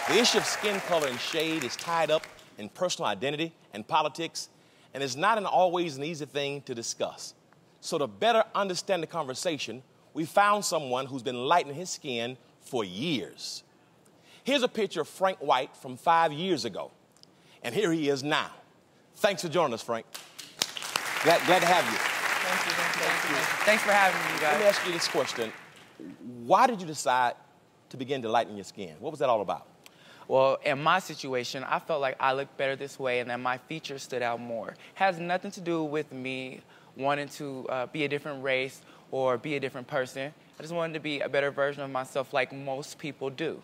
The issue of skin color and shade is tied up in personal identity and politics, and it's not always an easy thing to discuss. So to better understand the conversation, we found someone who's been lightening his skin for years. Here's a picture of Fraink White from 5 years ago, and here he is now. Thanks for joining us, Fraink. Glad to have you. Thank you. Thanks for having me, you guys. Let me ask you this question. Why did you decide to begin to lighten your skin? What was that all about? Well, in my situation, I felt like I looked better this way and that my features stood out more. It has nothing to do with me wanting to be a different race or be a different person. I just wanted to be a better version of myself like most people do.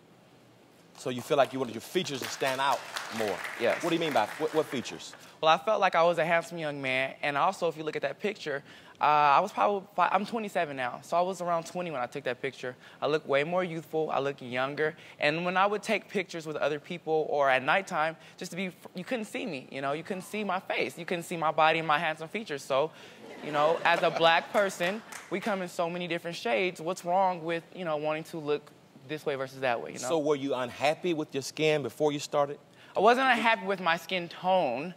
So you feel like you wanted your features to stand out more? Yes. What do you mean by what features? Well, I felt like I was a handsome young man, and also, if you look at that picture, I'm 27 now, so I was around 20 when I took that picture. I look way more youthful, I look younger, and when I would take pictures with other people or at nighttime, you couldn't see me, you couldn't see my face, you couldn't see my body and my handsome features, so, as a black person, we come in so many different shades. What's wrong with, wanting to look this way versus that way, So were you unhappy with your skin before you started? I wasn't unhappy with my skin tone.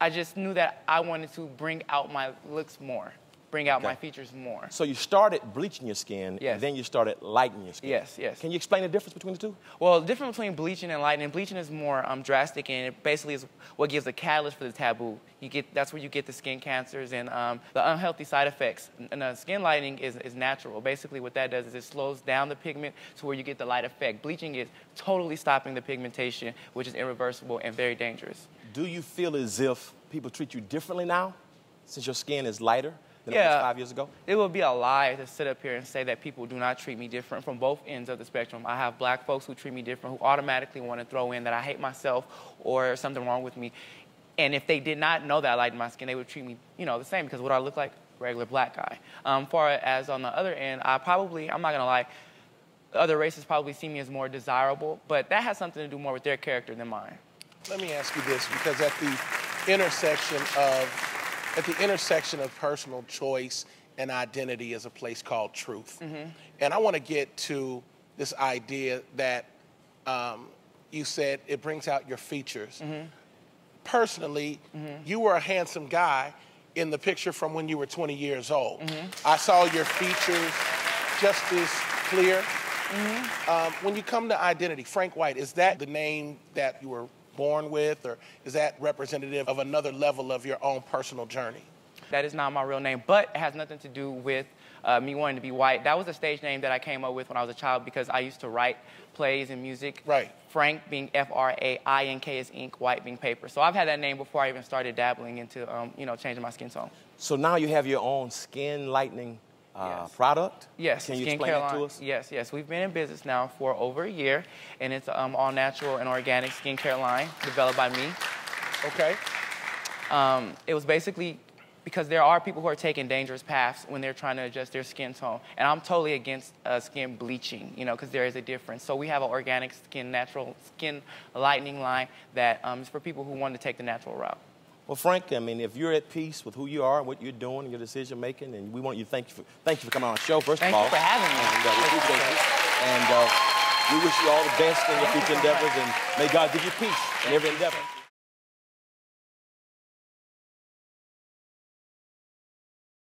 I just knew that I wanted to bring out my looks more, bring out my features more. So you started bleaching your skin, yes, and then you started lightening your skin. Yes, yes. Can you explain the difference between the two? Well, the difference between bleaching and lightening, bleaching is more drastic, and it basically is what gives a catalyst for the taboo. That's where you get the skin cancers and the unhealthy side effects. And skin lightening is natural. Basically what that does is it slows down the pigment to where you get the light effect. Bleaching is totally stopping the pigmentation, which is irreversible and very dangerous. Do you feel as if people treat you differently now, since your skin is lighter than it was 5 years ago? It would be a lie to sit up here and say that people do not treat me different from both ends of the spectrum. I have black folks who treat me different, who automatically want to throw in that I hate myself or something wrong with me. And if they did not know that I lightened my skin, they would treat me, the same, because what I look like, regular black guy. Far as on the other end, I'm not gonna lie, other races probably see me as more desirable, but that has something to do more with their character than mine. Let me ask you this, because at the intersection of personal choice and identity is a place called truth. Mm-hmm. And I want to get to this idea that you said it brings out your features. Mm-hmm. Personally, you were a handsome guy in the picture from when you were 20 years old. Mm-hmm. I saw your features just as clear. Mm-hmm. When you come to identity, Fraink White, is that the name that you were born with, or is that representative of another level of your own personal journey? That is not my real name, but it has nothing to do with me wanting to be white. That was a stage name that I came up with when I was a child because I used to write plays and music. Right. Fraink being F-R-A-I-N-K is ink, white being paper. So I've had that name before I even started dabbling into, changing my skin tone. So now you have your own skin lightening product? Yes. Can you explain that to us? Yes. We've been in business now for over a year, and it's all natural and organic skincare line developed by me. Okay. It was basically because there are people who are taking dangerous paths when they're trying to adjust their skin tone. And I'm totally against skin bleaching, because there is a difference. So we have an organic natural skin lightening line that is for people who want to take the natural route. Well, Fraink, if you're at peace with who you are and what you're doing and your decision making, and we want you to thank you for coming on our show, first of all. Thank you for having me. And we wish you all the best in your future endeavors, and may God give you peace in every endeavor.